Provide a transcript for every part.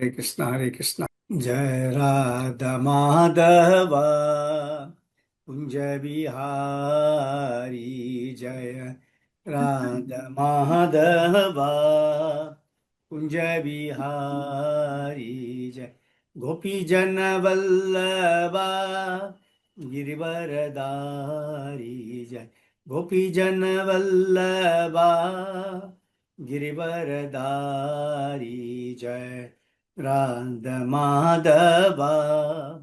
Hare Krishna. Jai Radha Madhava Kunja Bihari Jai Radha Madhava Kunja Bihari Jai Gopi Jana Vallabha Girivaradari Jai Gopi Jana Vallabha Girivaradari Jai Radha Madhava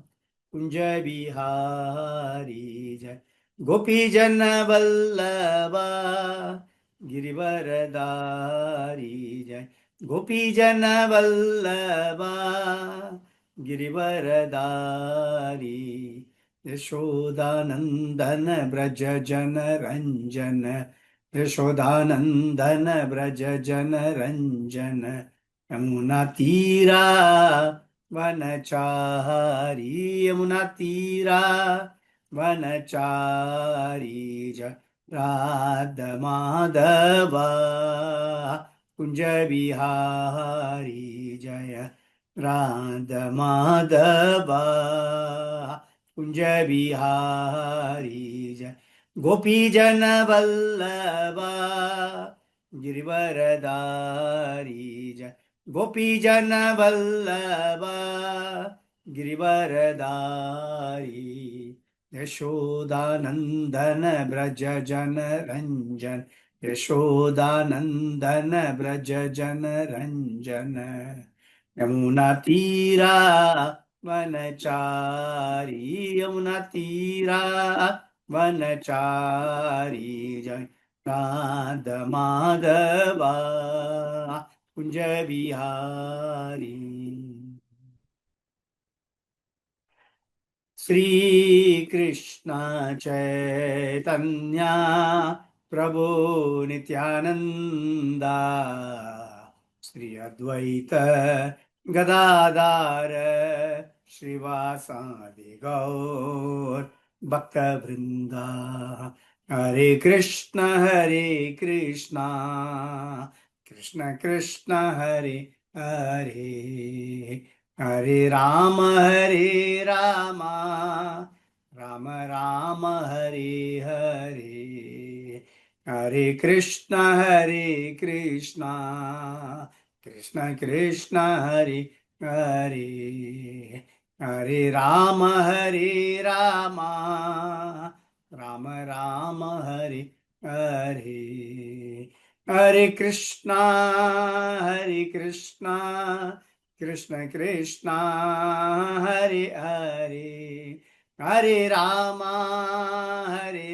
Kunja Bihari Jai Gopi Jana Vallabha Girivaradari Jai Gopi Jana Vallabha Girivaradari Yashodanandana Braja Jana Ranjana Yashodanandana Braja Jana Ranjana Yamuna Tira Vanachari Yamuna Tira Vanachari Radha Madhava Kunja Bihari Jaya Radha Madhava Kunja Bihari Jaya Gopi Jana Vallabha Girivaradari Jai Gopi Jana Vallabha Girivaradari Yashodanandana Braja Jana Ranjan Yashodanandana Braja Jana Ranjana Yamuna Tira Vanachari Yamuna Tira Vanachari Jai Radha Madhava Kunja Bihari Sri Krishna Chaitanya Prabhu Nityananda Sri Advaita Gadadhara Srivasadi Gaur Bhakta Vrinda Hare Krishna Krishna Krishna Hare Hare Hare Rama, Rama Rama, Hare Hare, Hare Krishna, Krishna Krishna, Hare Hare, Hare Rama, Rama Rama, Hare Hare, Hare Krishna, Krishna Krishna Hare Hare Hare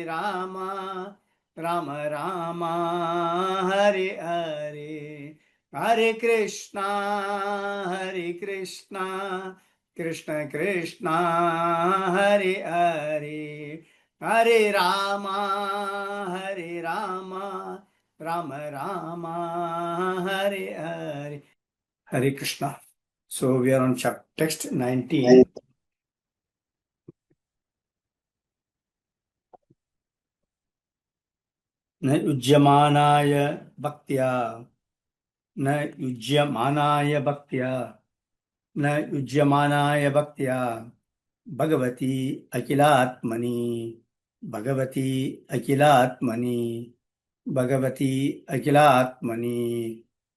Rama Rama Rama Hare Hare Hare Krishna Krishna Krishna Hare Hare Hare Rama Rama Rama Hare Hare Hare Krishna. So we are on chapter text 19. न युज्यमानाय भक्त्या न युज्यमानाय भक्त्या न युज्यमानाय भक्त्या भगवती अखिलात्मनि भगवती अखिलात्मनि भगवती अखिलात्मनि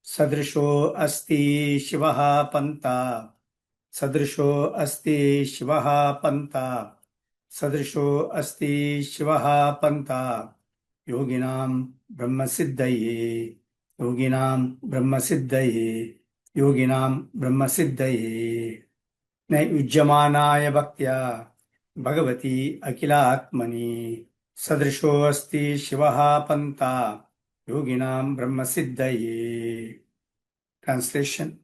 सदृशो अस्ति शिवः पन्था सदृशो अस्ति शिवः पन्था सदृशो अस्ति शिवः पन्था योगिनां ब्रह्मसिद्धये योगिनां ब्रह्मसिद्धये योगिनां ब्रह्मसिद्धये न युज्यमानाय भक्त्या भगवती अखिलात्मनि सदृशो अस्ति शिवः पन्था योगिनां ब्रह्मसिद्धये Translation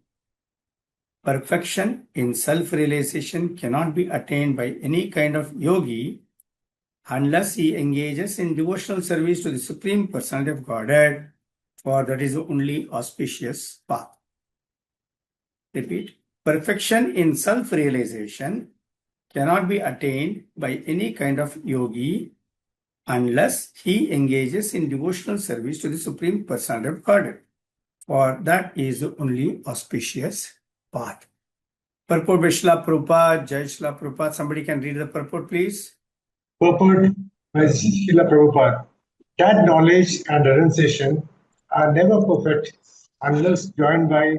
Perfection in self-realization cannot be attained by any kind of yogi unless he engages in devotional service to the Supreme Personality of Godhead, for that is the only auspicious path. Repeat. Perfection in self-realization cannot be attained by any kind of yogi unless he engages in devotional service to the Supreme Personality of Godhead, for that is the only auspicious path. Purport by Srila Prabhupada, Jai Srila Prabhupada. Somebody can read the purport, please. Purport by Srila Prabhupada. That knowledge and renunciation are never perfect unless joined by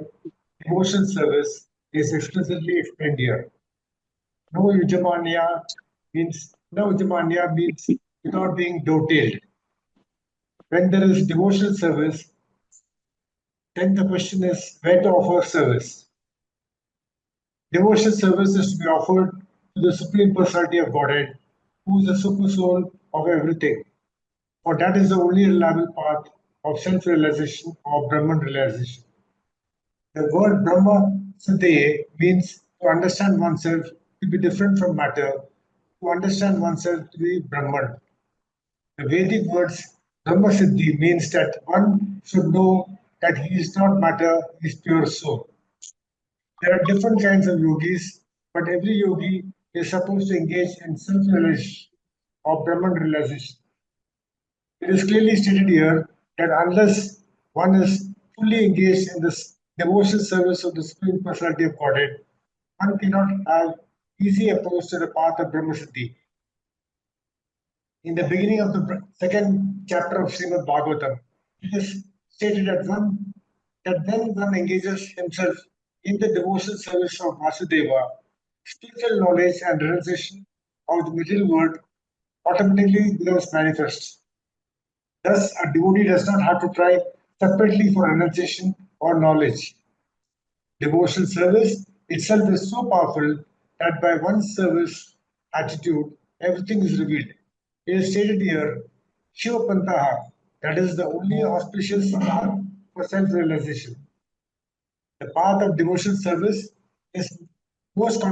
devotional service is explicitly explained here. No Ujamanya means without being detailed. When there is devotional service, then the question is where to offer service. Devotional service is to be offered to the Supreme Personality of Godhead, who is the super soul of everything. For that is the only reliable path of self-realization or Brahman realization. The word Brahma Siddhaye means to understand oneself to be different from matter, to understand oneself to be Brahman. The Vedic words Brahma Siddhi means that one should know that he is not matter, he is pure soul. There are different kinds of yogis, but every yogi is supposed to engage in self-realization or Brahman realization. It is clearly stated here that unless one is fully engaged in this devotional service of the Supreme Personality of Godhead, one cannot have easy approach to the path of Brahma Siddhi. In the beginning of the second chapter of Srimad Bhagavatam, it is stated that when one engages himself in the devotional service of Vasudeva, spiritual knowledge and realization of the material world automatically becomes manifest. Thus, a devotee does not have to try separately for renunciation or knowledge. Devotional service itself is so powerful that by one's service attitude, everything is revealed. It is stated here, Shiva Pantaha, that is the only auspicious path for self-realization. The path of devotional service is the most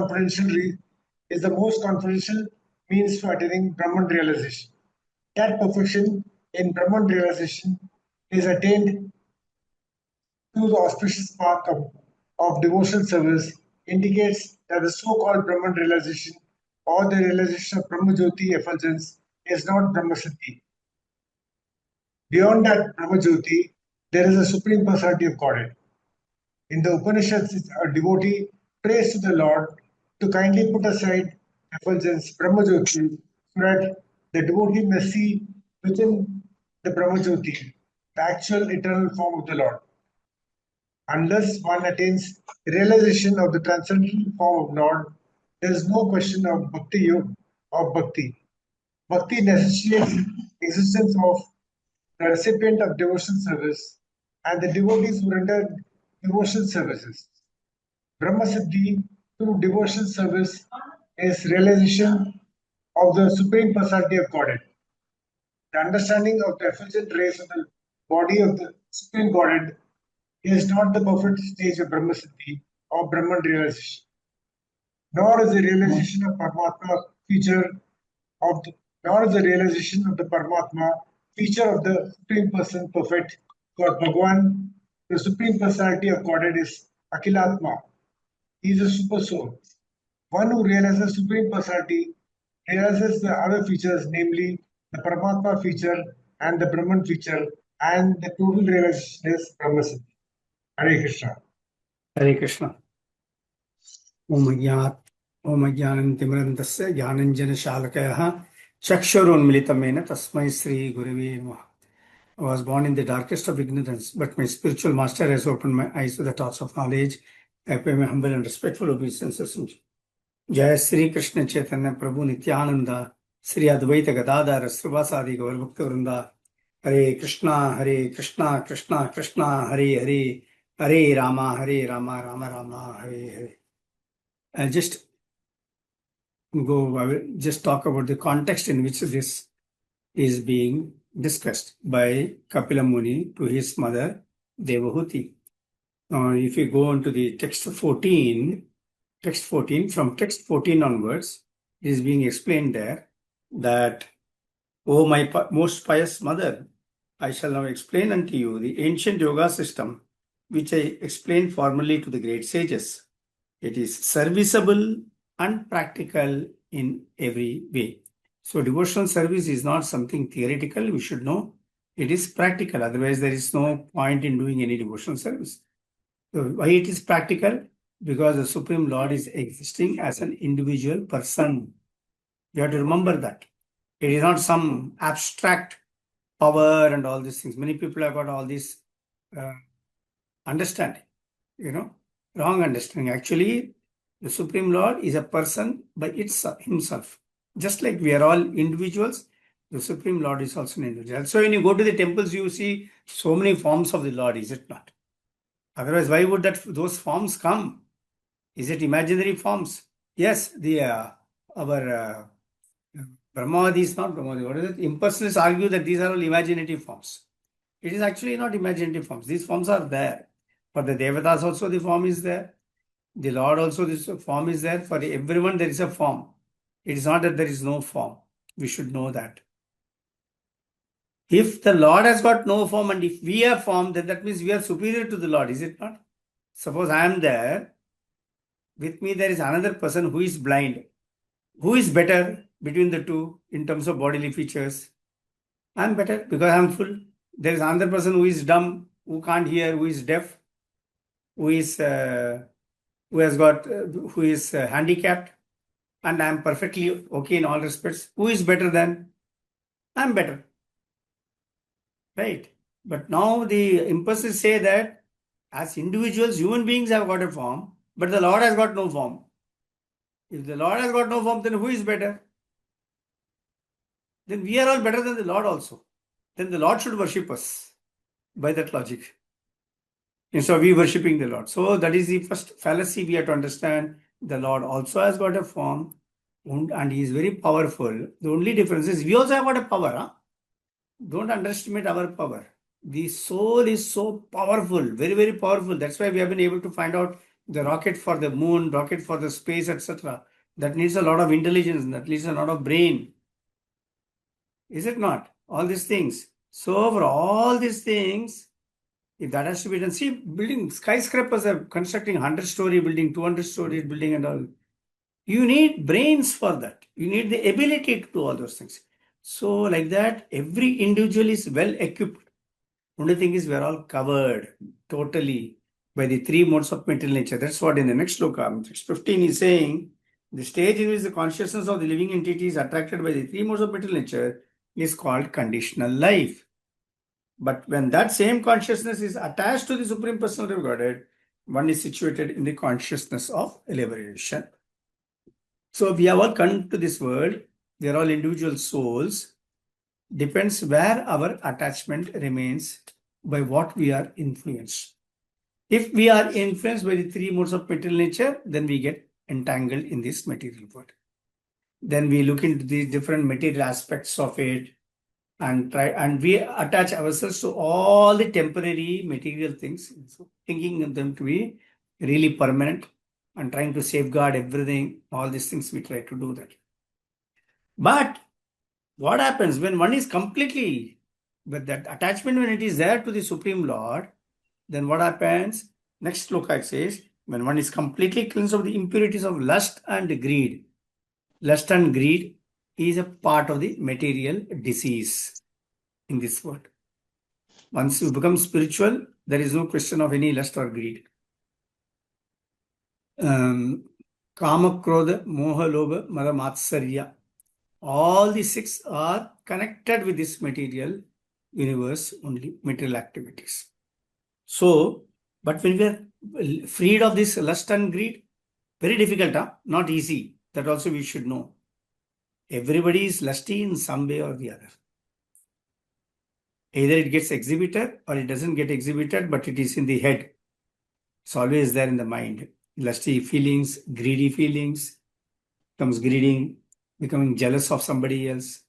confidential means for attaining Brahman realization. That perfection in Brahman realization is attained through the auspicious path of devotional service indicates that the so-called Brahman realization or the realization of Brahma Jyoti effulgence is not Brahma Siddhi. Beyond that Brahma Jyoti, there is a Supreme Personality of Godhead. In the Upanishads, a devotee prays to the Lord to kindly put aside effulgence, Brahma Jyoti, so that the devotee may see within the Brahma Jyoti the actual eternal form of the Lord. Unless one attains realization of the transcendental form of Lord, there is no question of bhakti. Bhakti necessitates existence of the recipient of devotional service and the devotees who render devotional services. Brahma Siddhi through devotional service is realization of the Supreme Personality of Godhead. The understanding of the effulgent rays of the body of the Supreme Godhead is not the perfect stage of Brahma Siddhi or Brahman realization, nor is the realization of Paramatma feature of the, nor is the realization of the Paramatma feature of the Supreme Person perfect. For Bhagavan, the Supreme Personality of Godhead is Akilatma. He is a super soul. One who realizes Supreme Personality realizes the other features, namely the Paramatma feature and the Brahman feature, and the total realization is Brahma Siddhi. Hare Krishna. Hare Krishna. Om Ajnanantimirandasya Jnananjana Shalakaya Chakshurunmilitamena Tasmai Sri Gurave Namaha. I was born in the darkest of ignorance, but my spiritual master has opened my eyes to the thoughts of knowledge. I pay my humble and respectful obeisances. Jai Sri Krishna Chaitanya Prabhu Nityananda Sri Advaita Gadadhara Srivasadi Gaur Bhakta Vrinda Hare Krishna Krishna Krishna Hare Hare Hare Rama Rama Rama Hare Hare. I will just talk about the context in which this is being discussed by Kapila Muni to his mother Devahuti. If you go into the text 14, from text 14 onwards, it is being explained there that, O my most pious mother, I shall now explain unto you the ancient yoga system which I explained formerly to the great sages. It is serviceable and practical in every way. So devotional service is not something theoretical, we should know. It is practical, otherwise there is no point in doing any devotional service. So why it is practical? because the Supreme Lord is existing as an individual person. You have to remember that. It is not some abstract power and all these things. Many people have got all this understanding, wrong understanding. Actually, the Supreme Lord is a person by himself. Just like we are all individuals, the Supreme Lord is also an individual. So when you go to the temples, you see so many forms of the Lord, is it not? Otherwise, why would those forms come? Is it imaginary forms? Yes, our Brahmavadi is not Brahmavadi. What is it? Impersonalists argue that these are all imaginative forms. It is actually not imaginative forms. These forms are there. For the Devatas also the form is there. The Lord also this form is there. For everyone there is a form. It is not that there is no form. We should know that. If the Lord has got no form and if we have form, then that means we are superior to the Lord, is it not? Suppose I am there. With me there is another person who is blind. Who is better between the two in terms of bodily features? I am better because I am full. There is another person who is dumb, who can't hear, who is deaf, who is who is handicapped, and I am perfectly okay in all respects. Who is better than? I am better, right? But now the impulses say that as individuals, human beings have got a form, but the Lord has got no form. If the Lord has got no form, then who is better? Then we are all better than the Lord also. Then the Lord should worship us by that logic. Instead of we worshipping the Lord. So that is the first fallacy we have to understand. The Lord also has got a form and he is very powerful. The only difference is we also have got a power. Huh? Don't underestimate our power. The soul is so powerful, very, very powerful. That's why we have been able to find out the rocket for the moon, rocket for the space, etc. That needs a lot of intelligence, that needs a lot of brain. Is it not? All these things. So for all these things, if that has to be done, see, building skyscrapers are constructing 100-story building, 200-story building and all. You need brains for that. You need the ability to do all those things. So like that, every individual is well equipped. Only thing is we're all covered totally by the three modes of material nature. That's what in the next sloka, 15 is saying, the stage in which the consciousness of the living entity is attracted by the three modes of material nature is called conditional life. But when that same consciousness is attached to the Supreme Personality of Godhead, one is situated in the consciousness of liberation. So we have all come to this world, we are all individual souls. Depends where our attachment remains, by what we are influenced. If we are influenced by the three modes of material nature, then we get entangled in this material world. Then we look into the different material aspects of it, and we attach ourselves to all the temporary material things, thinking of them to be really permanent and trying to safeguard everything. All these things we try to do that. But what happens when one is completely with that attachment, when it is there to the Supreme Lord, then what happens? Next sloka it says, when one is completely cleansed of the impurities of lust and greed. Lust and greed is a part of the material disease in this world. Once you become spiritual, there is no question of any lust or greed. Kama, Krodha, Moha, Lobha, Mada, Matsarya. All the six are connected with this material universe, only material activities. So, but when we are freed of this lust and greed, very difficult, huh? Not easy. That also we should know. Everybody is lusty in some way or the other. Either it gets exhibited or it doesn't get exhibited, but it is in the head. It's always there in the mind. Lusty feelings, greedy feelings, becomes greeding, becoming jealous of somebody else,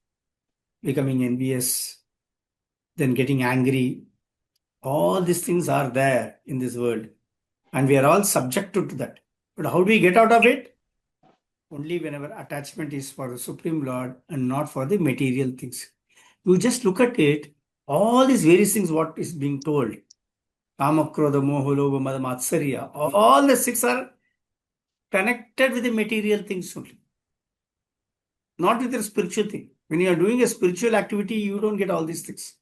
becoming envious, then getting angry. All these things are there in this world. And we are all subjected to that. But how do we get out of it? Only whenever attachment is for the Supreme Lord and not for the material things. You just look at it, all these various things, what is being told. Kama, Krodha, Moha, Lobha, Mada, Matsarya. All the six are connected with the material things only. Not with the spiritual thing. When you are doing a spiritual activity, you don't get all these things.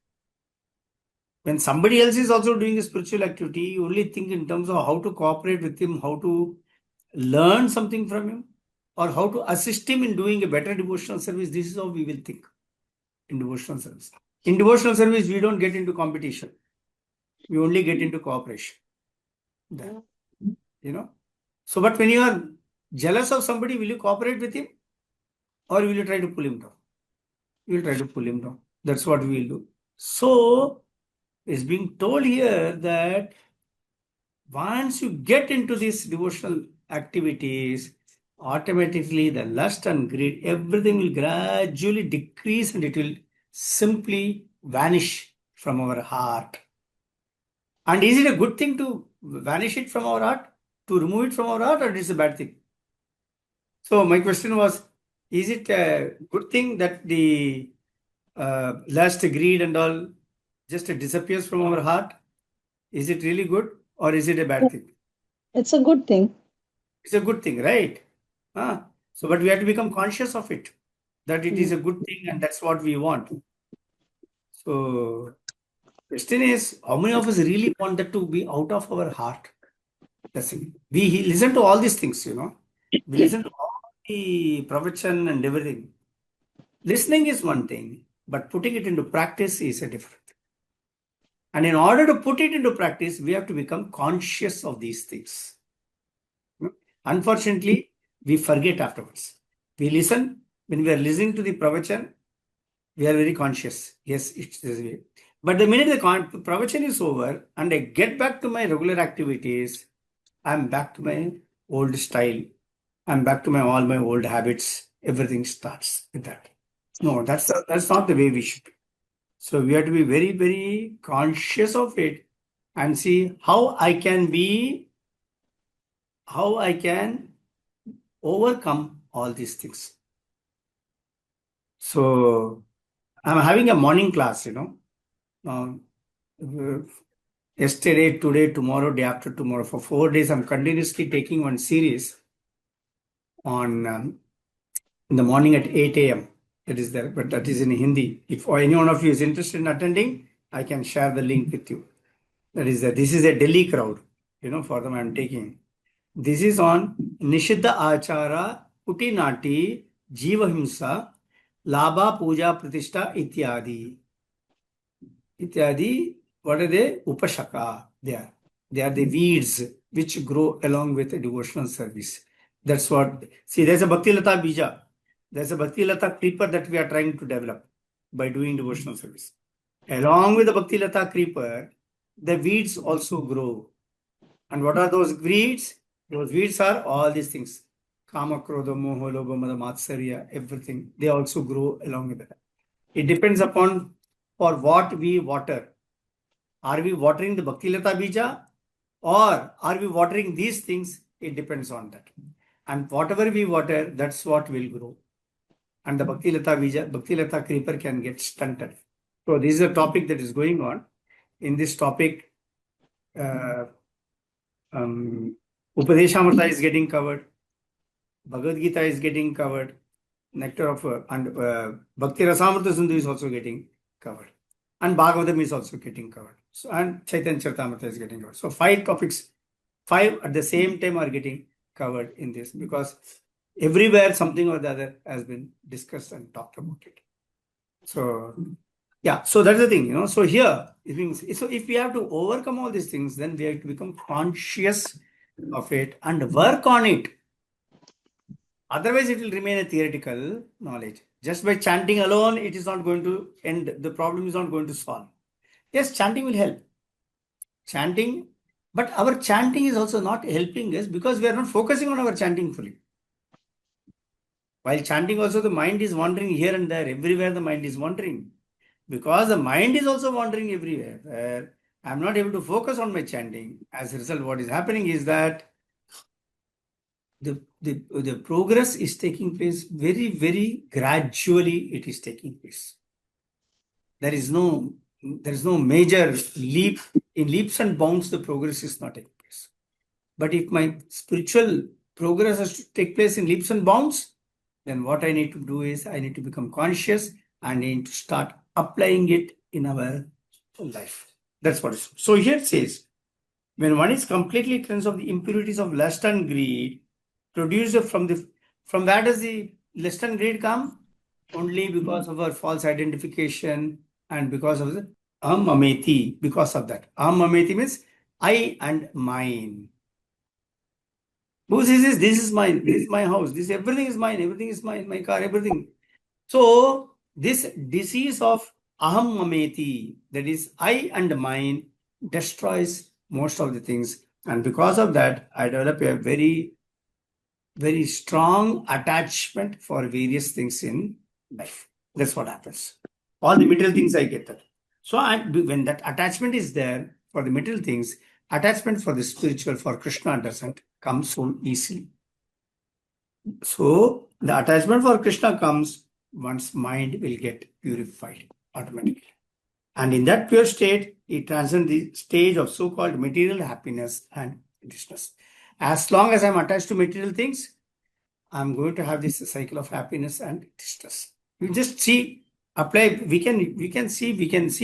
When somebody else is also doing a spiritual activity, you only think in terms of how to cooperate with him, how to learn something from him, or how to assist him in doing a better devotional service. This is how we will think in devotional service. In devotional service, we don't get into competition. We only get into cooperation. Then, So, but when you are jealous of somebody, will you cooperate with him? Or will you try to pull him down? You will try to pull him down. That's what we will do. So, it's being told here that once you get into these devotional activities, automatically the lust and greed, everything will gradually decrease and it will simply vanish from our heart. And is it a good thing to vanish it from our heart? To remove it from our heart, or it is a bad thing? So my question was, is it a good thing that the lust, greed and all just disappears from our heart? Is it really good, or is it a bad thing? It's a good thing. It's a good thing, right? So, but we have to become conscious of it, that it is a good thing and that's what we want. So, question is, how many of us really want that to be out of our heart? That's it. We listen to all these things, We listen to all the pravachan and everything. Listening is one thing, but putting it into practice is a different thing. And in order to put it into practice, we have to become conscious of these things. Unfortunately, we forget afterwards. We listen. When we are listening to the pravachan, we are very conscious. Yes, it's this way. But the minute the pravachan is over and I get back to my regular activities, I'm back to my old style. I'm back to all my old habits. Everything starts with that. No, that's not the way we should be. So we have to be very, very conscious of it and see how I can overcome all these things. So I'm having a morning class, yesterday, today, tomorrow, day after tomorrow. For 4 days, I'm continuously taking one series on in the morning at 8 a.m. It is there, but that is in Hindi. If any one of you is interested in attending, I can share the link with you. This is a Delhi crowd, for them I'm taking. This is on Nishiddha Achara, Putinati, Jiva Himsa, Labha Puja Pratishtha Ityadi. Ityadi, what are they? Upashaka. They are the weeds which grow along with a devotional service. That's what. See, there's a Bhakti Lata Bija. There's a Bhakti Lata creeper that we are trying to develop by doing devotional service. Along with the Bhakti Lata creeper, the weeds also grow. And what are those weeds? Those weeds are all these things. Kama, Krodha, Moha, Lobha, Mada, Matsarya, everything. They also grow along with that. It depends upon for what we water. Are we watering the Bhakti Lata Bija or are we watering these things? It depends on that. And whatever we water, that's what will grow. And the Bhakti Lata Bija, Bhakti Lata creeper can get stunted. So this is a topic that is going on. In this topic, Upadeshamrita is getting covered. Bhagavad Gita is getting covered. Nectar of and Bhakti Rasamrita Sindhu is also getting covered. And Bhagavatam is also getting covered. So, and Chaitanya Charitamrita is getting covered. So 5 topics, 5 at the same time are getting covered in this because everywhere something or the other has been discussed and talked about it. So yeah, so that's the thing, So here, if we have to overcome all these things, then we have to become conscious of it and work on it. Otherwise, it will remain a theoretical knowledge. Just by chanting alone, it is not going to end. The problem is not going to solve. Yes, chanting will help. Chanting, but our chanting is also not helping us because we are not focusing on our chanting fully. While chanting also, the mind is wandering here and there. Everywhere the mind is wandering. Because the mind is also wandering everywhere. I am not able to focus on my chanting. As a result, what is happening is that the progress is taking place very, very gradually. It is taking place. There is no major leap. In leaps and bounds, the progress is not taking place. But if my spiritual progress has to take place in leaps and bounds, then what I need to do is I need to become conscious and I need to start applying it in our life. That's what it is. So here it says, when one is completely cleansed of the impurities of lust and greed, produced from where does the lust and greed come? Only because of our false identification and because of the ameti, because of that. Ameti means I and mine. Who says this? This is mine. This is my house. This everything is mine. Everything is mine. My car, everything. So this disease of aham mameti, that is I and mine, destroys most of the things. And because of that, I develop a very, very strong attachment for various things in life. That's what happens. All the material things I get that. So when that attachment is there for the material things, attachment for the spiritual, for Krishna doesn't come so easily. So the attachment for Krishna comes, one's mind will get purified automatically. And in that pure state, it transcends the stage of so-called material happiness and distress. As long as I'm attached to material things, I'm going to have this cycle of happiness and distress. You just see, apply, we can see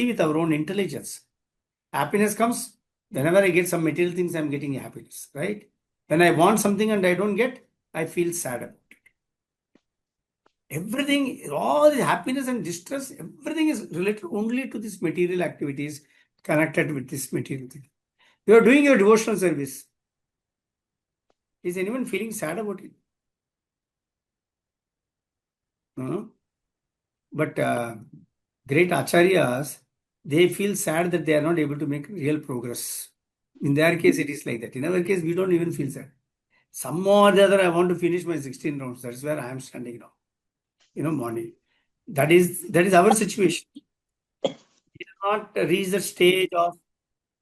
with our own intelligence. Happiness comes whenever I get some material things, I'm getting happiness, right? When I want something and I don't get, I feel sad about it. Everything, all the happiness and distress, everything is related only to these material activities connected with this material thing. You are doing your devotional service. Is anyone feeling sad about it? No? But great acharyas, they feel sad that they are not able to make real progress. In their case, it is like that. In our case, we don't even feel sad. Some or the other, I want to finish my 16 rounds. That's where I am standing now. Morning. That is our situation. We have not reached the stage of,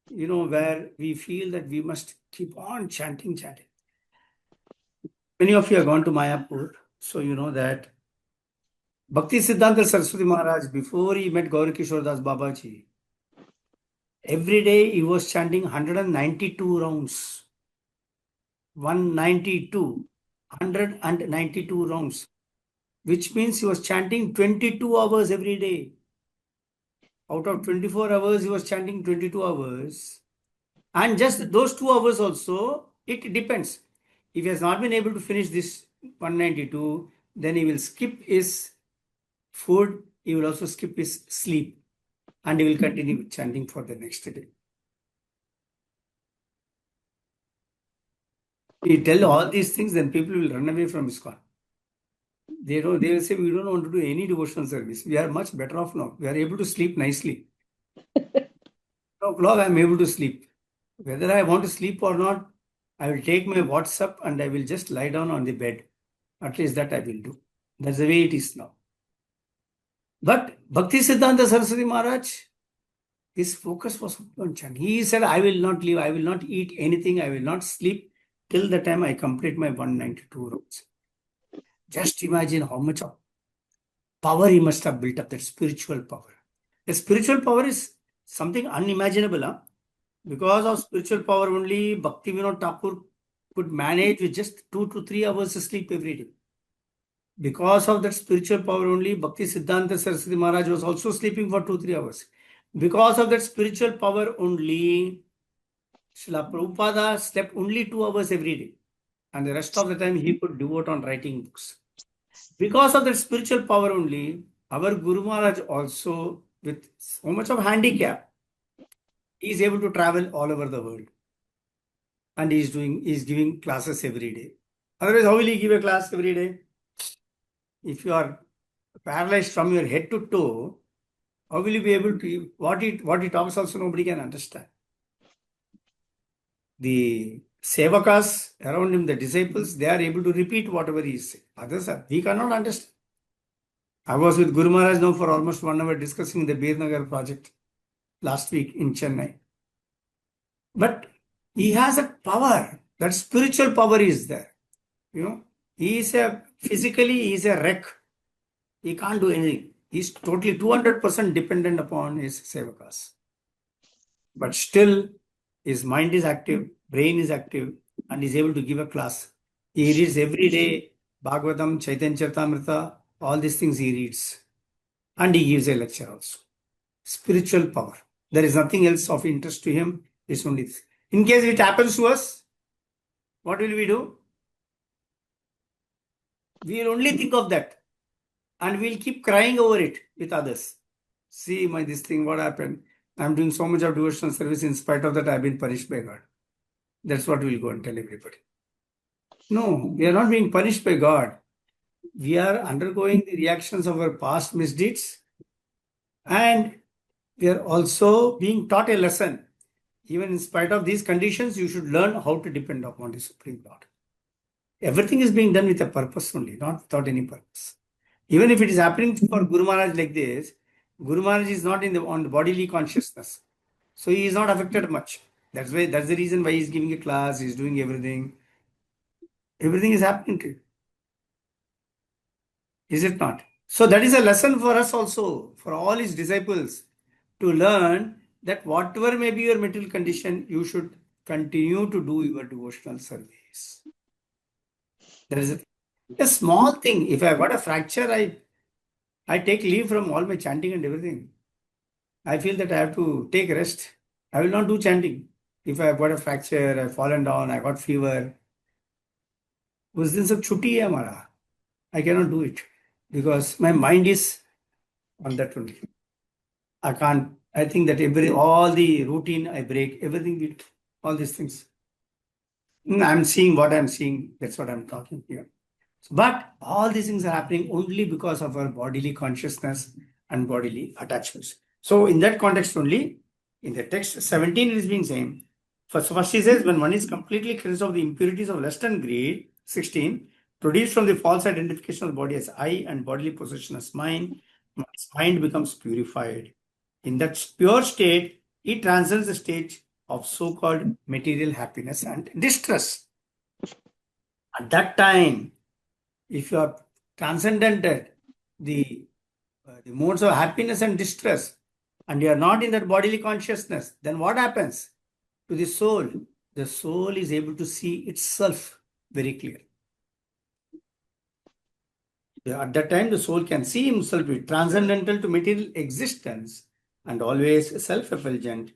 where we feel that we must keep on chanting. Many of you have gone to Mayapur, so you know that Bhakti Siddhanta Saraswati Maharaj, before he met Gauri Kishore Das Babaji, every day he was chanting 192 rounds. 192. 192 rounds. Which means he was chanting 22 hours every day. Out of 24 hours, he was chanting 22 hours. And just those 2 hours also, it depends. If he has not been able to finish this 192, then he will skip his food, he will also skip his sleep, and he will continue chanting for the next day. You tell all these things, then people will run away from ISKCON. They will say, we don't want to do any devotional service. We are much better off now. We are able to sleep nicely. 2 o'clock, I am able to sleep. Whether I want to sleep or not, I will take my WhatsApp and I will just lie down on the bed. At least that I will do. That's the way it is now. But Bhakti Siddhanta Saraswati Maharaj, his focus was on chanting. He said, I will not leave, I will not eat anything, I will not sleep till the time I complete my 192 rounds. Just imagine how much of power he must have built up, that spiritual power. The spiritual power is something unimaginable. Huh? Because of spiritual power only, Bhakti Vinod Thakur could manage with just 2 to 3 hours of sleep every day. Because of that spiritual power only, Bhakti Siddhanta Saraswati Maharaj was also sleeping for 2-3 hours. Because of that spiritual power only, Srila Prabhupada slept only 2 hours every day. And the rest of the time he could devote on writing books. Because of that spiritual power only, our Guru Maharaj also, with so much of handicap, he is able to travel all over the world. And he is giving classes every day. Otherwise, how will he give a class every day? If you are paralyzed from your head to toe, how will you be able to, what he talks also nobody can understand. The sevakas around him, the disciples, they are able to repeat whatever he is saying. Others we cannot understand. I was with Guru Maharaj now for almost 1 hour discussing the Birnagar project last week in Chennai. But he has a power, that spiritual power is there. He is physically he is a wreck. He can't do anything. He's totally 200% dependent upon his sevakas. But still, his mind is active, brain is active, and he's able to give a class. He reads every day Bhagavatam, Chaitanya Charitamrita, all these things he reads. And he gives a lecture also. Spiritual power. There is nothing else of interest to him. It's only this. In case it happens to us, what will we do? We will only think of that and we'll keep crying over it with others. See, this thing, what happened? I'm doing so much of devotional service. In spite of that, I've been punished by God. That's what we'll go and tell everybody. No, we are not being punished by God. We are undergoing the reactions of our past misdeeds, and we are also being taught a lesson. Even in spite of these conditions, you should learn how to depend upon the Supreme Lord. Everything is being done with a purpose only, not without any purpose. Even if it is happening for Guru Maharaj like this, Guru Maharaj is not on the bodily consciousness. So he is not affected much. That's the reason why he's giving a class, he's doing everything. Everything is happening to you. Is it not? So that is a lesson for us also, for all his disciples, to learn that whatever may be your material condition, you should continue to do your devotional service. There is a small thing. If I got a fracture, I take leave from all my chanting and everything. I feel that I have to take rest. I will not do chanting. If I have got a fracture, I've fallen down, I got fever. उस दिन सब छुट्टी है हमारा. I cannot do it because my mind is on that only. I can't. I think that all the routine I break, everything, all these things. I'm seeing what I'm seeing. That's what I'm talking here. But all these things are happening only because of our bodily consciousness and bodily attachments. So in that context only, in the text 17 it is being saying, first he says, when one is completely cleansed of the impurities of lust and greed, 16, produced from the false identification of the body as I and bodily possession as mine, one's mind becomes purified. In that pure state, it transcends the stage of so-called material happiness and distress. At that time, if you are transcendented the modes of happiness and distress, and you are not in that bodily consciousness, then what happens to the soul? The soul is able to see itself very clear. At that time, the soul can see himself transcendental to material existence and always self-effulgent,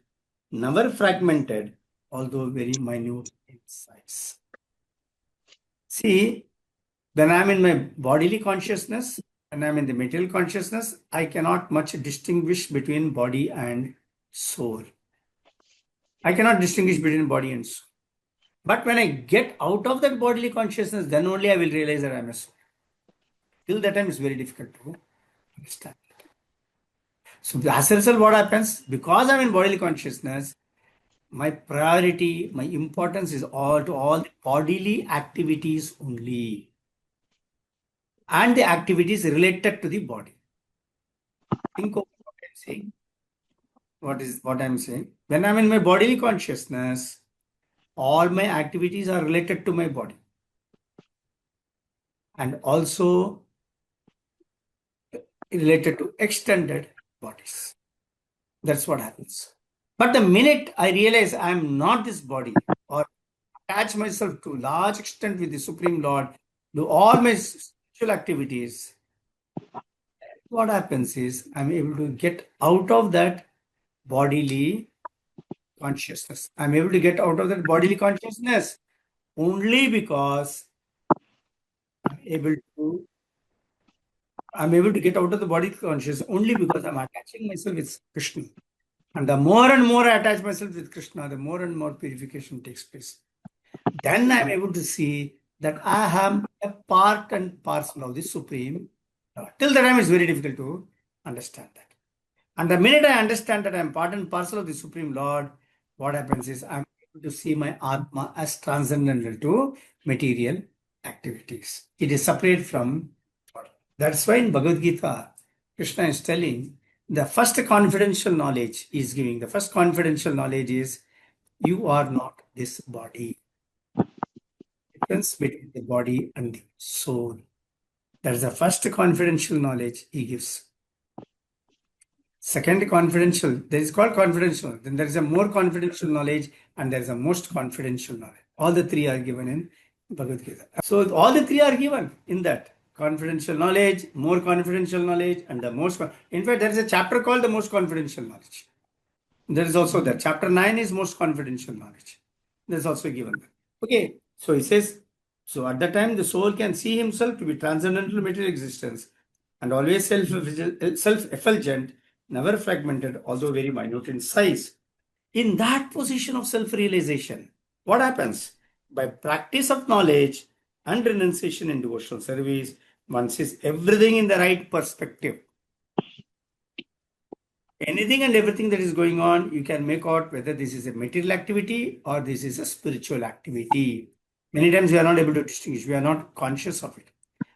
never fragmented, although very minute in size. See, when I'm in my bodily consciousness and I'm in the material consciousness, I cannot much distinguish between body and soul. I cannot distinguish between body and soul. But when I get out of that bodily consciousness, then only I will realize that I'm a soul. Till that time, it's very difficult to understand. So as a result, what happens? Because I'm in bodily consciousness, my priority, my importance is all the bodily activities only. And the activities related to the body. Think of what I'm saying. What I'm saying? When I'm in my bodily consciousness, all my activities are related to my body. And also related to extended bodies. That's what happens. But the minute I realize I'm not this body or attach myself to large extent with the Supreme Lord, do all my spiritual activities, what happens is I'm able to get out of that bodily consciousness. I'm able to get out of that bodily consciousness only because I'm able to get out of the body consciousness only because I'm attaching myself with Krishna. And the more and more I attach myself with Krishna, the more and more purification takes place. Then I'm able to see that I am a part and parcel of the Supreme Lord. Till the time, it's very difficult to understand that. And the minute I understand that I'm part and parcel of the Supreme Lord, what happens is I'm able to see my Atma as transcendental to material activities. It is separate from God. That's why in Bhagavad Gita, Krishna is telling the first confidential knowledge is giving. The first confidential knowledge is you are not this body. Difference between the body and the soul. That is the first confidential knowledge he gives. Second confidential, there is called confidential. Then there is a more confidential knowledge and there is a most confidential knowledge. All the three are given in Bhagavad Gita. So all the three are given in that. Confidential knowledge, more confidential knowledge, and the most. In fact, there is a chapter called the most confidential knowledge. There is also that. Chapter 9 is most confidential knowledge. There's also given. Okay, so he says, so at that time the soul can see himself to be transcendental material existence and always self-effulgent, never fragmented, although very minute in size. In that position of self-realization, what happens? By practice of knowledge and renunciation in devotional service, one sees everything in the right perspective. Anything and everything that is going on, you can make out whether this is a material activity or this is a spiritual activity. Many times we are not able to distinguish, we are not conscious of it.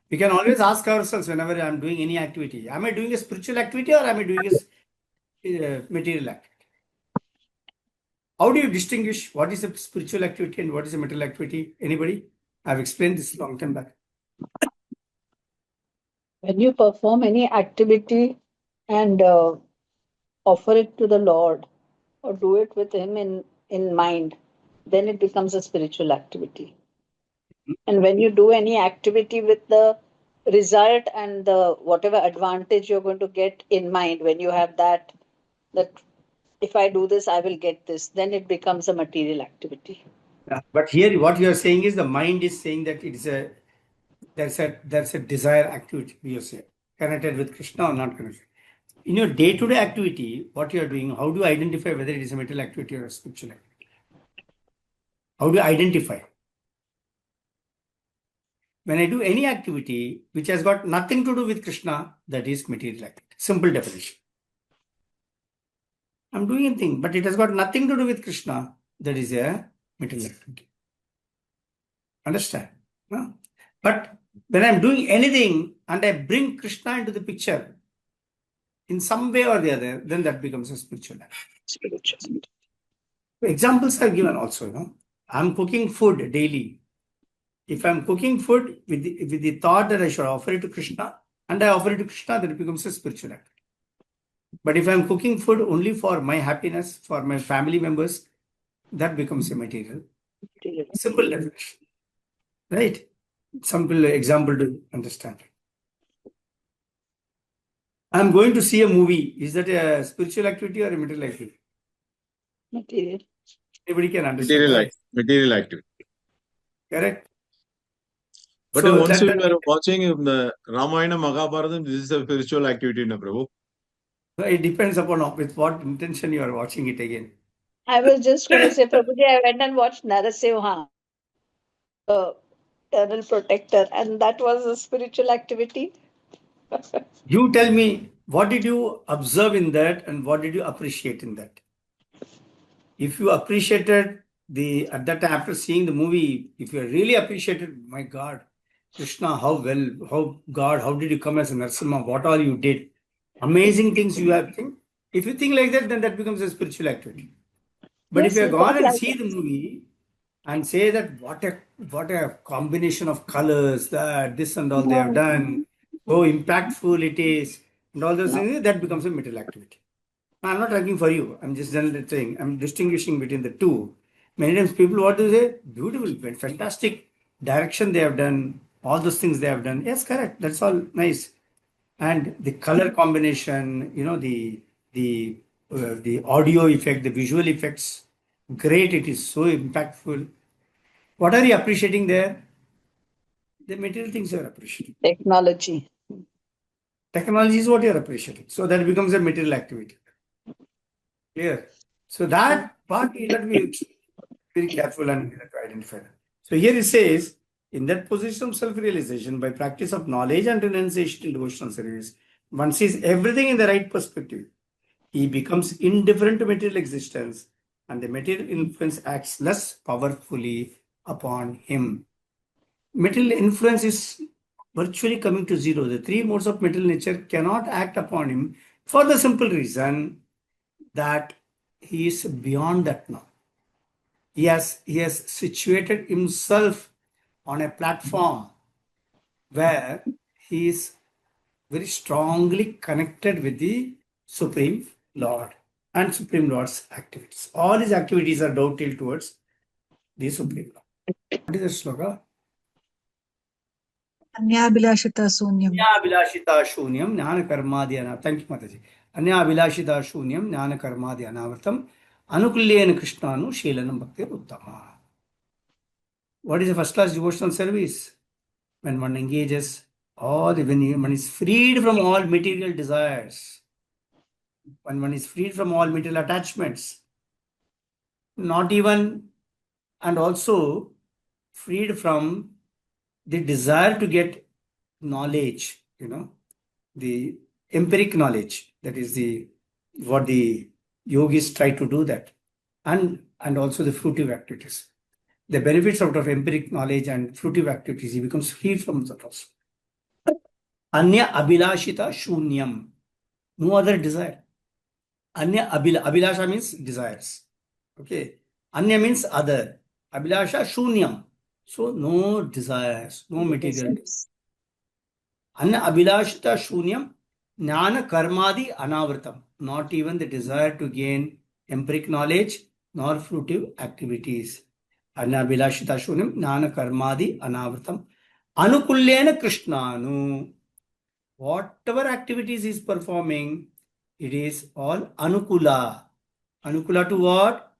We can always ask ourselves whenever I am doing any activity, am I doing a spiritual activity or am I doing a material activity? How do you distinguish what is a spiritual activity and what is a material activity? Anybody? I've explained this long time back. When you perform any activity and offer it to the Lord or do it with Him in mind, then it becomes a spiritual activity. And when you do any activity with the result and the whatever advantage you're going to get in mind, when you have that if I do this, I will get this, then it becomes a material activity. But here what you are saying is the mind is saying that it is there's a desire activity, you say, connected with Krishna or not connected. In your day-to-day activity, what you are doing, how do you identify whether it is a material activity or a spiritual activity? How do you identify? When I do any activity which has got nothing to do with Krishna, that is material activity. Simple definition. I'm doing a thing, but it has got nothing to do with Krishna, that is a material activity. Understand? No? But when I'm doing anything and I bring Krishna into the picture in some way or the other, then that becomes a spiritual activity. Examples are given also. I'm cooking food daily. If I'm cooking food with the thought that I should offer it to Krishna, and I offer it to Krishna, then it becomes a spiritual activity. But if I'm cooking food only for my happiness, for my family members, that becomes a material. Simple definition. Right? Simple example to understand. I'm going to see a movie. Is that a spiritual activity or a material activity? Material. Everybody can understand. Material activity. Correct? But So once you are watching the Ramayana, Mahabharata, this is a spiritual activity, na Prabhu? it depends upon with what intention you are watching it again. I was just going to say, Prabhuji, I went and watched Narasimha, the eternal protector, and that was a spiritual activity. You tell me, what did you observe in that and what did you appreciate in that? If you appreciated at that time after seeing the movie, if you really appreciated, my God, Krishna, how did you come as a Narasimha? What all you did? Amazing things you have think. If you think like that, then that becomes a spiritual activity. But if you have gone and see the movie and say that what a combination of colors, that this and all they have done, so impactful it is, and all those things, that becomes a material activity. I'm not talking for you. I'm just saying, I'm distinguishing between the two. Many times people, what do they say? Beautiful, fantastic direction they have done, all those things they have done. Yes, correct. That's all nice. And the color combination, the audio effect, the visual effects, great. It is so impactful. What are you appreciating there? The material things you are appreciating. Technology. Technology is what you are appreciating. So that becomes a material activity. Clear? So that part you have to be very careful and you have to identify that. So here it says, in that position of self-realization, by practice of knowledge and renunciation in devotional service, one sees everything in the right perspective. He becomes indifferent to material existence, and the material influence acts less powerfully upon him. Material influence is virtually coming to zero. The three modes of material nature cannot act upon him for the simple reason that he is beyond that now. He has situated himself on a platform where he is very strongly connected with the Supreme Lord and Supreme Lord's activities. All his activities are dovetailed towards the Supreme Lord. What is the sloka? Anyabhilashita sunyam. Anyabhilashita shunyam jnana karmadhyana. Thank you, Mataji. Anya Abhilashita Shunyam Jnana Karmadi Anavartam Anukulyena Krishnanu Shelanam Bhakti Uttama. What is a first class devotional service? When one engages when one is freed from all material desires, when one is freed from all material attachments, not even, and also freed from the desire to get knowledge, the empiric knowledge. That is what the yogis try to do that. And also the fruitive activities. The benefits out of empiric knowledge and fruitive activities, he becomes free from that also. Anya abhilashita shunyam. No other desire. Anya abhilasha means desires. Okay. Anya means other. Abhilasha shunyam. So no desires, no material. Anya abhilashita shunyam jnana karmadi anavritam. Not even the desire to gain empiric knowledge nor fruitive activities. Anya abhilashita shunyam jnana karmadi anavritam. Anukulyena krishnanu. Whatever activities he is performing, it is all anukula. Anukula to what?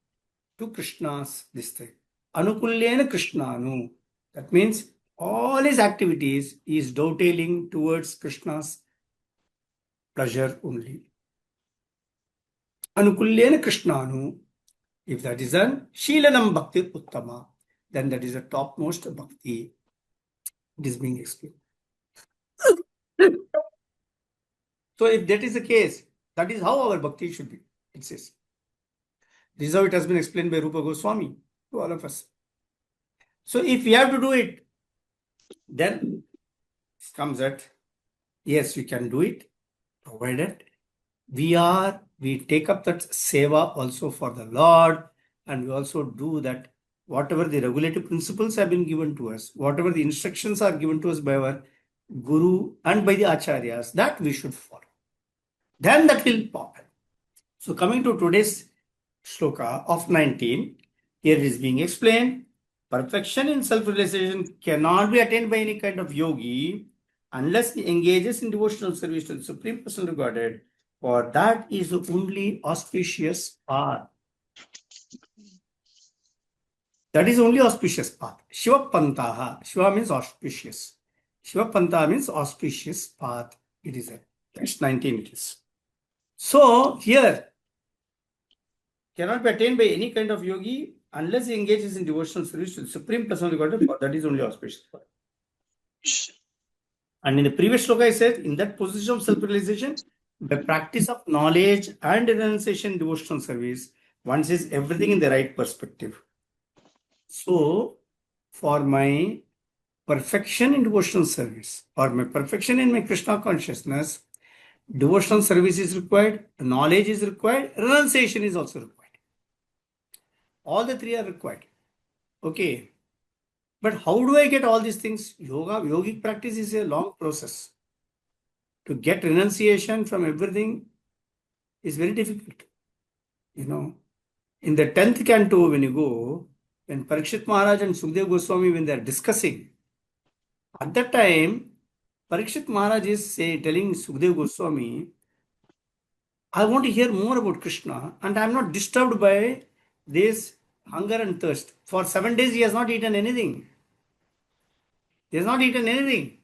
To Krishna's this thing. Anukulyena krishnanu. That means all his activities he is dovetailing towards Krishna's pleasure only. Anukulyena krishnanu. If that is done, Sheelanam Bhakti Uttama, then that is the topmost bhakti. It is being explained. So if that is the case, that is how our bhakti should be, it says. This is how it has been explained by Rupa Goswami to all of us. So if we have to do it, then it comes that, yes, we can do it, provided we take up that seva also for the Lord, and we also do that whatever the regulative principles have been given to us, whatever the instructions are given to us by our Guru and by the Acharyas, that we should follow. Then that will pop. So coming to today's shloka of 19, here it is being explained, perfection in self-realization cannot be attained by any kind of yogi unless he engages in devotional service to the Supreme Personality of Godhead, for that is the only auspicious path. That is only auspicious path. Shiva Pantaha. Shiva means auspicious. Shiva Pantaha means auspicious path. It is there. Text 19 it is. So here, cannot be attained by any kind of yogi unless he engages in devotional service to the Supreme Personality of Godhead, for that is only auspicious path. And in the previous shloka I said, in that position of self-realization, the practice of knowledge and renunciation devotional service, one sees everything in the right perspective. So, for my perfection in devotional service, or my perfection in my Krishna consciousness, devotional service is required, knowledge is required, renunciation is also required. All the three are required. Okay. But how do I get all these things? Yogic practice is a long process. To get renunciation from everything is very difficult. In the 10th canto, when you go, when Parikshit Maharaj and Sukdev Goswami, when they are discussing, at that time, Parikshit Maharaj is telling Sukdev Goswami, I want to hear more about Krishna, and I am not disturbed by this hunger and thirst. For 7 days, he has not eaten anything. He has not eaten anything.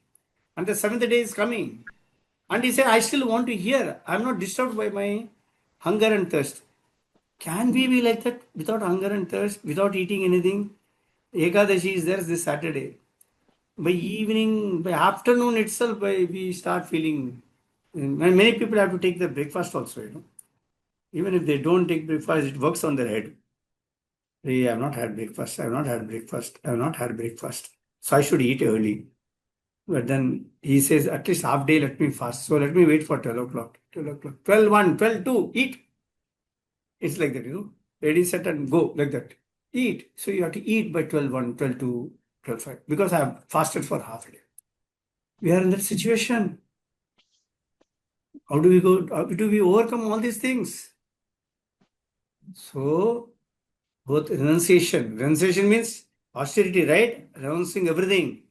And the 7th day is coming. And he said, I still want to hear. I am not disturbed by my hunger and thirst. Can we be like that without hunger and thirst, without eating anything? Ekadashi is there this Saturday. By evening, by afternoon itself, we start feeling. Many people have to take their breakfast also. Even if they don't take breakfast, it works on their head. Hey, I have not had breakfast. I have not had breakfast. I have not had breakfast. So I should eat early. But then he says, at least half day, let me fast. So let me wait for 12 o'clock. 12 o'clock. 12:01, 12:02, eat. It's like that, Ready, set, and go, like that. Eat. So you have to eat by 12:01, 12:02, 12:05. Because I have fasted for half a day. We are in that situation. How do we go? How do we overcome all these things? So, both renunciation. Renunciation means austerity, right? Renouncing everything.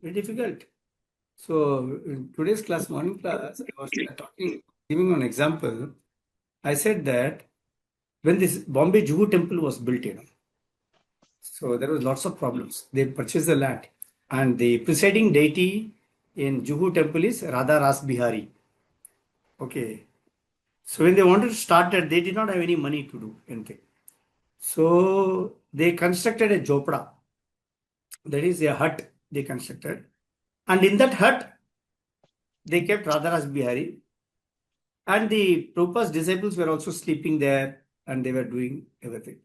Very difficult. So, in today's class, morning class, I was talking Giving an example, I said that when this Bombay Juhu temple was built, so there was lots of problems. They purchased the land, and the presiding deity in Juhu temple is Radha Ras Bihari. Okay. So when they wanted to start that, they did not have any money to do anything. So they constructed a jhopda. That is a hut they constructed. And in that hut, they kept Radha Ras Bihari. And the Prabhupada's disciples were also sleeping there, and they were doing everything.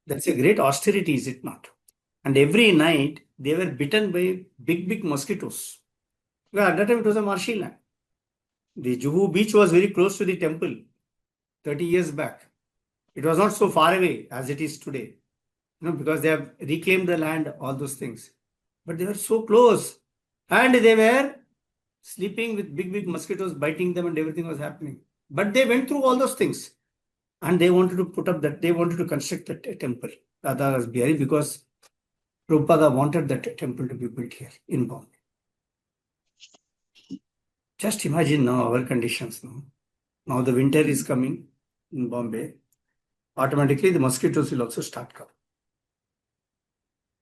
That's a great austerity, is it not? And every night, they were bitten by big mosquitoes. Well, at that time, it was a marshy land. The Juhu beach was very close to the temple 30 years back. It was not so far away as it is today, because they have reclaimed the land, all those things. But they were so close, and they were sleeping with big mosquitoes biting them, and everything was happening. But they went through all those things, and they wanted to they wanted to construct that temple, Radha Ras Bihari, because Prabhupada wanted that temple to be built here in Bombay. Just imagine now our conditions now. Now the winter is coming in Bombay. Automatically the mosquitoes will also start coming.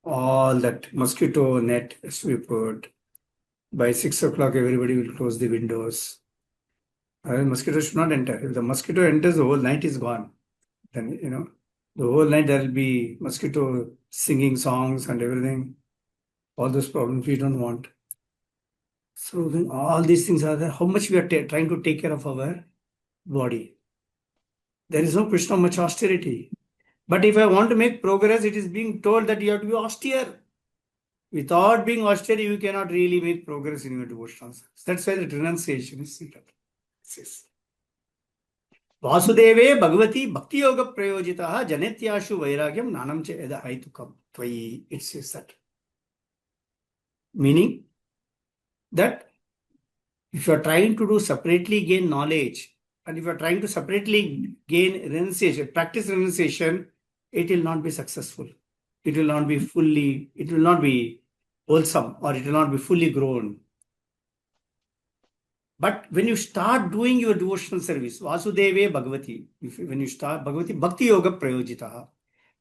All that mosquito net has to be put. By 6 o'clock, everybody will close the windows. Mosquito should not enter. If the mosquito enters, the whole night is gone. Then, the whole night there will be mosquito singing songs and everything. All those problems we don't want. So when all these things are there, how much we are trying to take care of our body. There is no question of much austerity. But if I want to make progress, it is being told that you have to be austere. Without being austere, you cannot really make progress in your devotional service. That's why the renunciation is needed. Vasudeve Bhagavati Bhakti Yoga Prayojitaha Janetyashu Vairagyam Nanam Cha Eda Haitukam Tvayi. It says that. Meaning that if you are trying to do separately gain knowledge, and if you are trying to separately gain renunciation, practice renunciation, it will not be successful. It will not be wholesome, or it will not be fully grown. But when you start doing your devotional service, Vasudeve Bhagavati, when you start Bhagavati Bhakti Yoga Prayojitaha,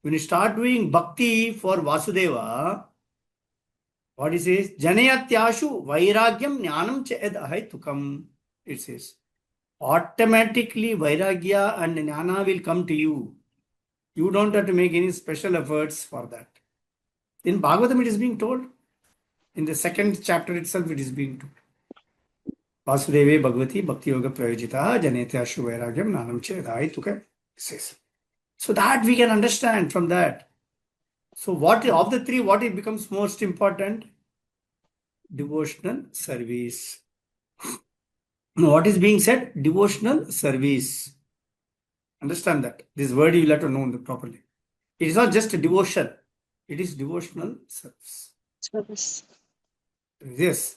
when you start doing bhakti for Vasudeva, what it says, Janayatyashu Vairagyam Jnanam Cha Ed Ahaitukam. It says, automatically Vairagya and Jnana will come to you. You don't have to make any special efforts for that. In Bhagavatam, it is being told. In the second chapter itself, it is being told. Vasudeve Bhagavati Bhakti Yoga Prayojita Janetyashu Vairagyam Nanam Chedai Tuka says. So that we can understand from that. So what of the three, what it becomes most important? Devotional service. What is being said? Devotional service. Understand that. This word you will have to know properly. It is not just a devotion. It is devotional service. Service. Yes.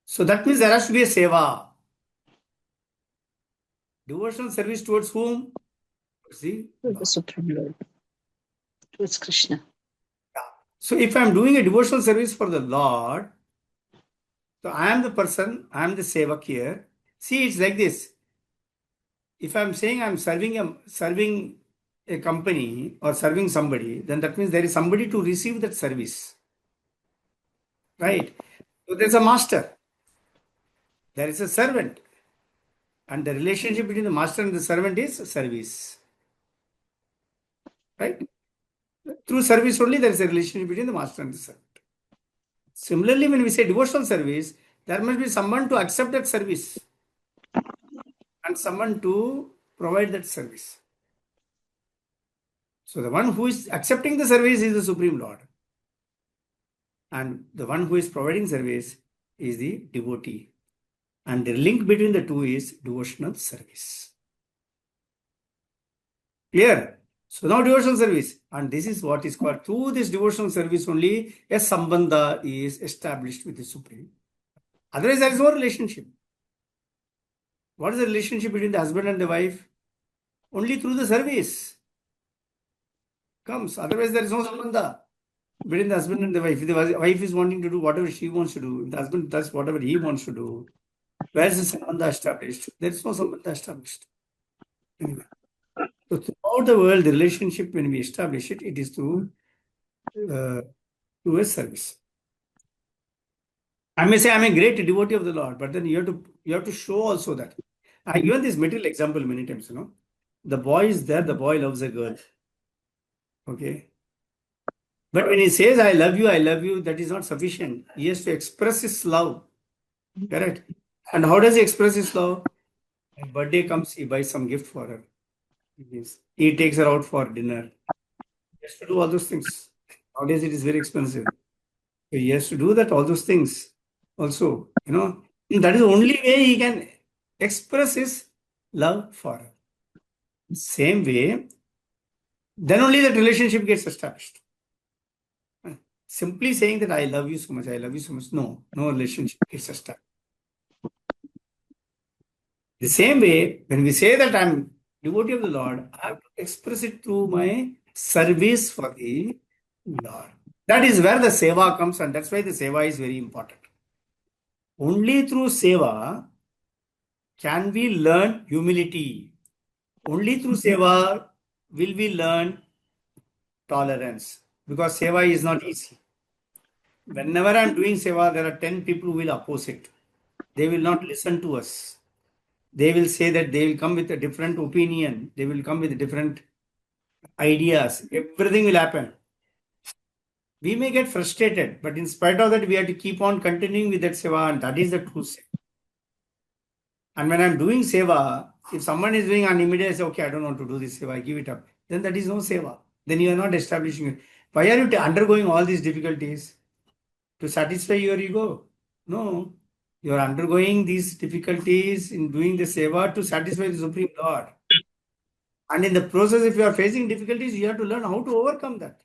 So that means there has to be a seva. Devotional service towards whom? To the Supreme Lord. Towards Krishna. So if I am doing a devotional service for the Lord, so I am the person, I am the sevak here. See, it's like this. If I am saying I am serving a company or serving somebody, then that means there is somebody to receive that service. Right? So there's a master. There is a servant. And the relationship between the master and the servant is service. Right? Through service only, there is a relationship between the master and the servant. Similarly, when we say devotional service, there must be someone to accept that service and someone to provide that service. So the one who is accepting the service is the Supreme Lord. And the one who is providing service is the devotee. And the link between the two is devotional service. Clear? So now devotional service. And this is what is called, through this devotional service only, a sambandha is established with the Supreme. Otherwise, there is no relationship. What is the relationship between the husband and the wife? Only through the service comes. Otherwise, there is no sambandha between the husband and the wife. If the wife is wanting to do whatever she wants to do, if the husband does whatever he wants to do, Where is the sambandha established? There is no sambandha established. Anyway. So throughout the world, the relationship, when we establish it, it is through a service. I may say I'm a great devotee of the Lord, but then you have to show also that. I given this material example many times, The boy is there, the boy loves a girl. Okay. But when he says, I love you, that is not sufficient. He has to express his love. Correct? And how does he express his love? When birthday comes, he buys some gift for her. He takes her out for dinner. He has to do all those things. Nowadays, it is very expensive. So he has to do that, all those things also. That is the only way he can express his love for her. Same way, then only that relationship gets established. Simply saying that I love you so much, no relationship gets established. The same way, when we say that I'm devotee of the Lord, I have to express it through my service for the Lord. That is where the seva comes, and that's why the seva is very important. Only through seva can we learn humility. Only through seva will we learn tolerance, because seva is not easy. Whenever I'm doing seva, there are 10 people who will oppose it. They will not listen to us. They will say that they will come with a different opinion. They will come with different ideas. Everything will happen. We may get frustrated, but in spite of that, we have to keep on continuing with that seva, and that is the true seva. And when I'm doing seva, if someone is doing and immediately say, okay, I don't want to do this seva, I give it up, then that is no seva. Then you are not establishing it. Why are you undergoing all these difficulties? To satisfy your ego? No. You are undergoing these difficulties in doing the seva to satisfy the Supreme Lord. And in the process, if you are facing difficulties, you have to learn how to overcome that.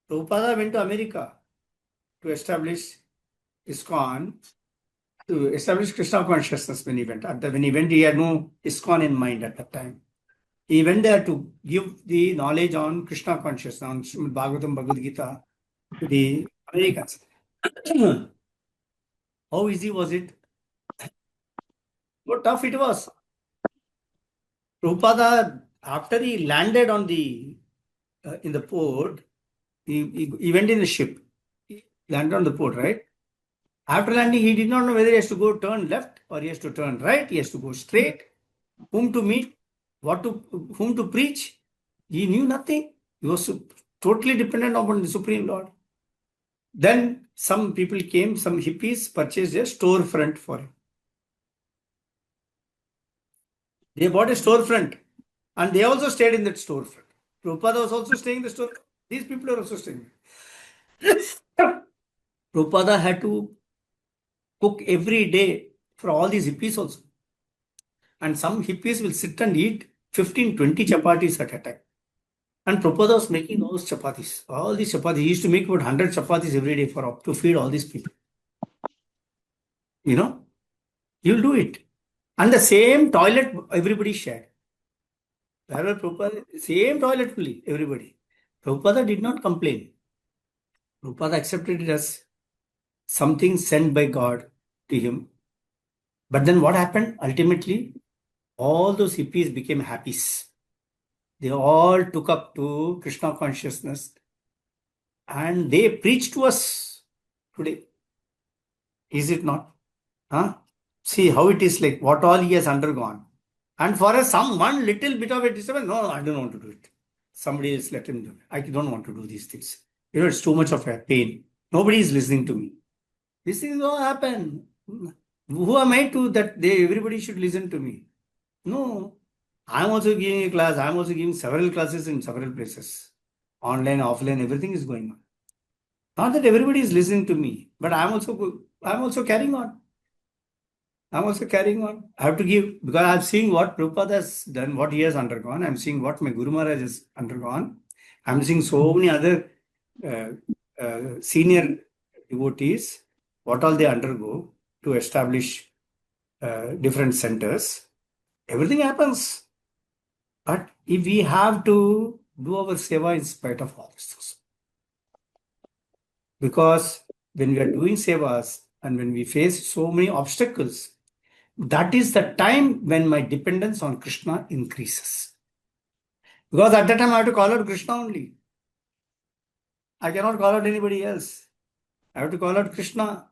Prabhupada went to America to establish ISKCON, to establish Krishna consciousness when he went. When he went, he had no ISKCON in mind at that time. He went there to give the knowledge on Krishna consciousness, on Srimad Bhagavatam, Bhagavad Gita, to the Americans. How easy was it? How tough it was. Prabhupada, after he landed on in the port, he went in the ship. He landed on the port, right? After landing, he did not know whether he has to go turn left or he has to turn right. He has to go straight. Whom to meet, whom to preach. He knew nothing. He was totally dependent upon the Supreme Lord. Then some people came, some hippies purchased a storefront for him. They bought a storefront and they also stayed in that storefront. Prabhupada was also staying in the storefront. These people are also staying. Prabhupada had to cook every day for all these hippies also. And some hippies will sit and eat 15, 20 chapatis at a time. And Prabhupada was making those chapatis. All these chapatis. He used to make about 100 chapatis every day to feed all these people. You'll do it. And the same toilet everybody shared. Wherever Prabhupada, same toilet fully, everybody. Prabhupada did not complain. Prabhupada accepted it as something sent by God to him. But then what happened? Ultimately, all those hippies became happies. They all took up to Krishna consciousness and they preach to us today. Is it not? See how it is, like what all he has undergone. And for us, one little bit of a disturbance, no, I don't want to do it. Somebody else let him do it. I don't want to do these things. It's too much of a pain. Nobody is listening to me. These things all happen. Who am I to that everybody should listen to me? No. I'm also giving a class. I'm also giving several classes in several places. Online, offline, everything is going on. Not that everybody is listening to me, but I'm also carrying on. I have to give, because I'm seeing what Prabhupada has done, what he has undergone. I'm seeing what my Guru Maharaj has undergone. I'm seeing so many other senior devotees, what all they undergo to establish different centers. Everything happens. But if we have to do our seva in spite of all these things. Because when we are doing sevas and when we face so many obstacles, that is the time when my dependence on Krishna increases. Because at that time I have to call out Krishna only. I cannot call out anybody else. I have to call out Krishna.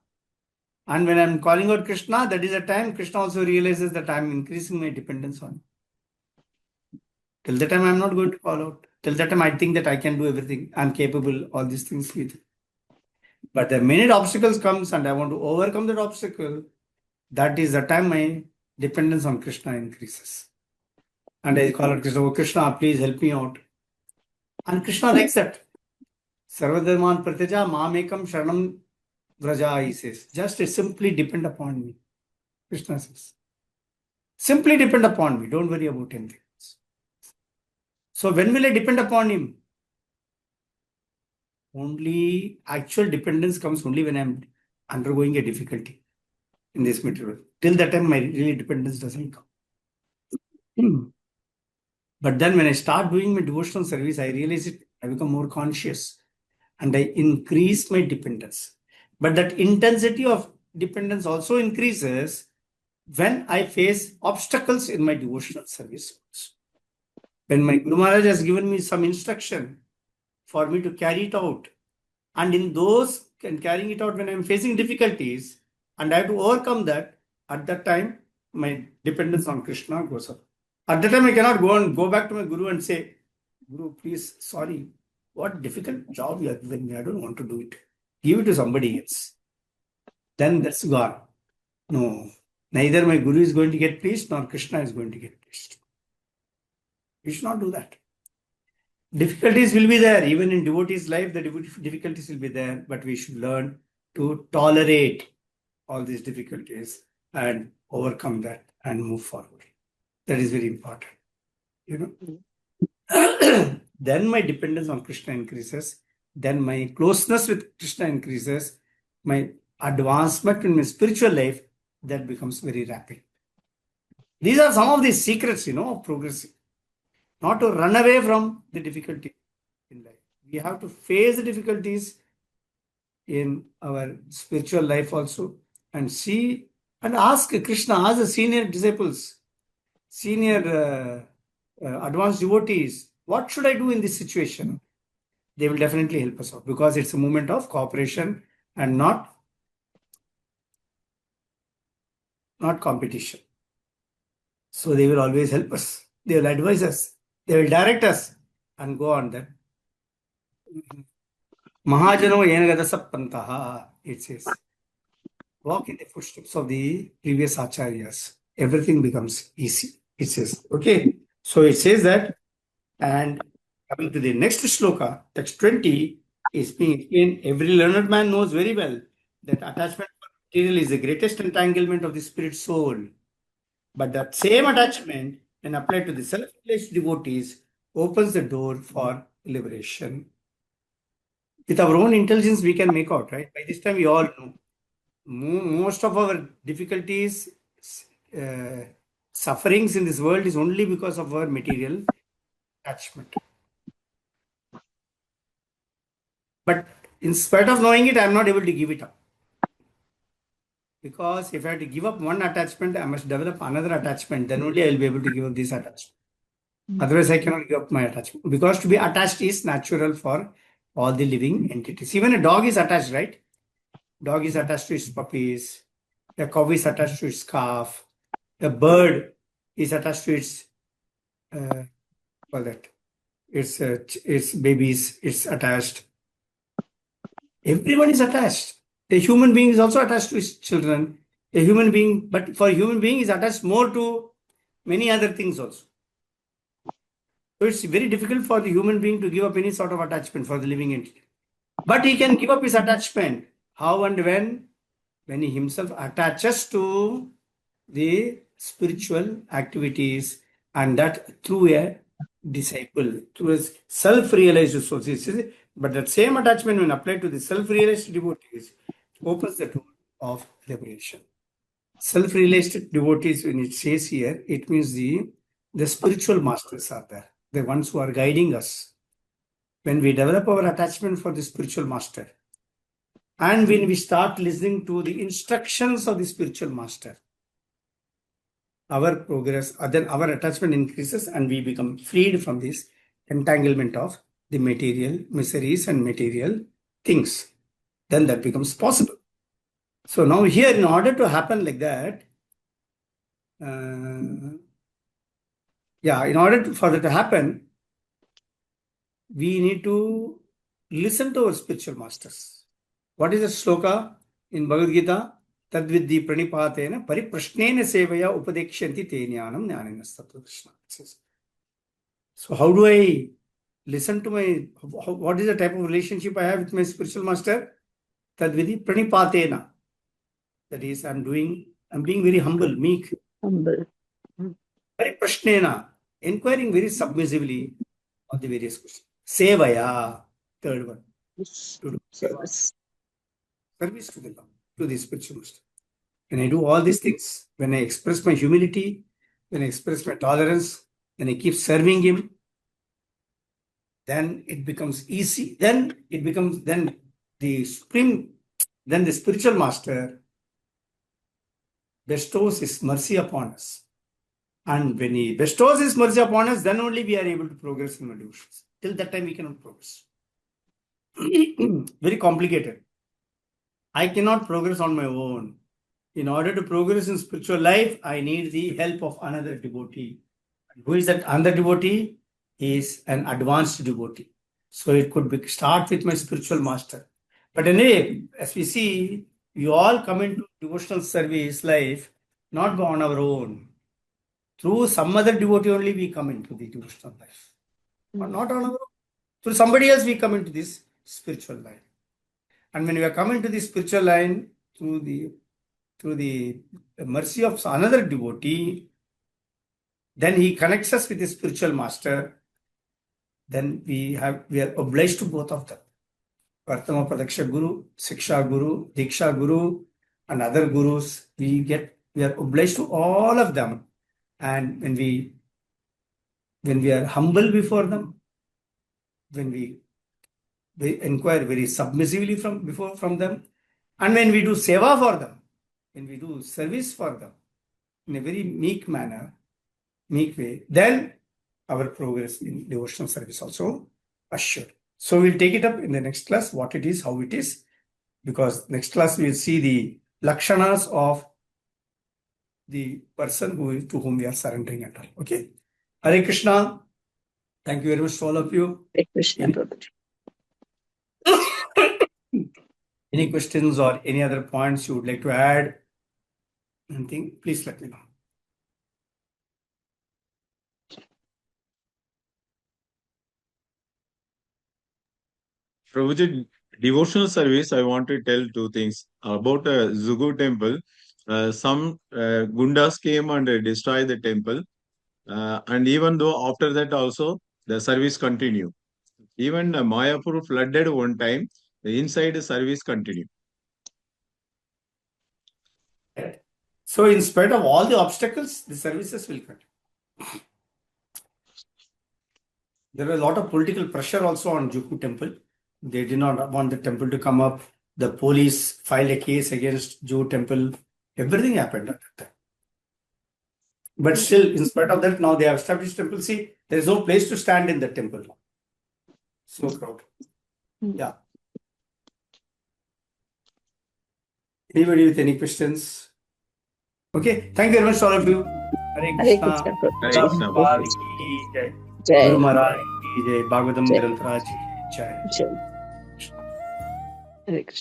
And when I'm calling out Krishna, that is the time Krishna also realizes that I'm increasing my dependence on him. Till that time, I'm not going to call out. Till that time, I think that I can do everything. I'm capable, all these things with. But the minute obstacles comes and I want to overcome that obstacle, that is the time my dependence on Krishna increases. And I call out Krishna, oh Krishna, please help me out. And Krishna likes that. Sarvadharman Pratyaja Mamekam Sharanam Vraja, he says. Just simply depend upon me. Krishna says. Simply depend upon me. Don't worry about anything else. So when will I depend upon him? Only actual dependence comes only when I'm undergoing a difficulty in this material. Till that time, my really dependence doesn't come. But then when I start doing my devotional service, I realize it, I become more conscious and I increase my dependence. But that intensity of dependence also increases when I face obstacles in my devotional service. When my Guru Maharaj has given me some instruction for me to carry it out, and in those and carrying it out when I'm facing difficulties and I have to overcome that, at that time, my dependence on Krishna goes up. At that time, I cannot go back to my Guru and say, Guru, please, sorry, what difficult job you have given me. I don't want to do it. Give it to somebody else. Then that's gone. No, neither my Guru is going to get pleased nor Krishna is going to get pleased. We should not do that. Difficulties will be there. Even in devotees' life, the difficulties will be there. But we should learn to tolerate all these difficulties and overcome that and move forward. That is very important. Then my dependence on Krishna increases. Then my closeness with Krishna increases. My advancement in my spiritual life, that becomes very rapid. These are some of the secrets, of progressing. Not to run away from the difficulty in life. We have to face the difficulties in our spiritual life also and see and ask Krishna, ask the senior disciples, senior advanced devotees, what should I do in this situation? They will definitely help us out because it's a moment of cooperation and not competition. So they will always help us. They will advise us. They will direct us and go on that. Mahajano Yenagada Pantaha, it says. Walk in the footsteps of the previous acharyas. Everything becomes easy. It says. Okay. So it says that, and coming to the next shloka, text 20, is being explained. Every learned man knows very well that attachment for material is the greatest entanglement of the spirit soul. But that same attachment, when applied to the self-realized devotees, opens the door for liberation. With our own intelligence, we can make out, right? By this time, we all know. Most of our difficulties, sufferings in this world is only because of our material attachment. But in spite of knowing it, I am not able to give it up. Because if I have to give up one attachment, I must develop another attachment. Then only I will be able to give up this attachment. Otherwise, I cannot give up my attachment. Because to be attached is natural for all the living entities. Even a dog is attached, right? Dog is attached to its puppies. A cow is attached to its calf. A bird is attached to its its babies. It's attached. Everyone is attached. A human being is also attached to his children. A human being, but for a human being is attached more to many other things also. So it's very difficult for the human being to give up any sort of attachment for the living entity. But he can give up his attachment. How and when? When he himself attaches to the spiritual activities, and that through a disciple, through a self-realized soul. But that same attachment, when applied to the self-realized devotees, opens the door of liberation. Self-realized devotees, when it says here, it means the spiritual masters are there, the ones who are guiding us. When we develop our attachment for the spiritual master, and when we start listening to the instructions of the spiritual master, our progress, then our attachment increases and we become freed from this entanglement of the material miseries and material things. Then that becomes possible. So now here, in order to happen like that, in order for that to happen, we need to listen to our spiritual masters. What is the sloka in Bhagavad Gita? Tadvidhi pranipatena pariprashnena sevaya upadekshanti te jnanam jnanenastatra Krishna. So how do I listen to what is the type of relationship I have with my spiritual master? Tadvidhi pranipatena. That is, I'm being very humble, meek. Humble. Pariprashnena, inquiring very submissively on the various questions. Sevaya, third one. To do Service. service to the Lord, to the spiritual master. When I do all these things, when I express my humility, when I express my tolerance, when I keep serving him, then it becomes easy. Then the spiritual master bestows his mercy upon us. And when he bestows his mercy upon us, then only we are able to progress in our devotions. Till that time, we cannot progress. Very complicated. I cannot progress on my own. In order to progress in spiritual life, I need the help of another devotee. Who is that another devotee? He is an advanced devotee. So it could start with my spiritual master. But anyway, as we see, we all come into devotional service life not on our own. Through some other devotee only we come into the devotional life. But not on our own. Through somebody else we come into this spiritual life. And when we are coming to the spiritual line through the mercy of another devotee, then he connects us with the spiritual master. Then we are obliged to both of them. Pratama Pradaksha Guru, Siksha Guru, Diksha Guru, and other gurus. We are obliged to all of them. And when we are humble before them, when we inquire very submissively from them, and when we do seva for them, when we do service for them in a very meek way, then our progress in devotional service also assured. So we'll take it up in the next class, what it is, how it is, because next class we'll see the lakshanas of the person to whom we are surrendering at all. Okay. Hare Krishna. Thank you very much to all of you. Hare Krishna, Prabhuji. Any questions or any other points you would like to add? Anything, please let me know. Prabhuji, devotional service, I want to tell two things. About Zugu temple, some gundas came and destroyed the temple. And even though after that also, the service continued. Even Mayapur flooded one time, the inside service continued. So in spite of all the obstacles, the services will continue. There was a lot of political pressure also on Juku temple. They did not want the temple to come up. The police filed a case against Jew temple. Everything happened at that time. But still, in spite of that, now they have established temple. See, there is no place to stand in the temple. So crowded. Yeah. Anybody with any questions? Okay. Thank you very much, all of you. Hare Hare Krishna. Krishna, Hare Prabhuji. Krishna, Prabhupada Prabhuji. ki jai. Jai. Guru Maharaj ki jai. Bhagavatam Jai. Granth Raj ki jai. Jai. Hare Krishna.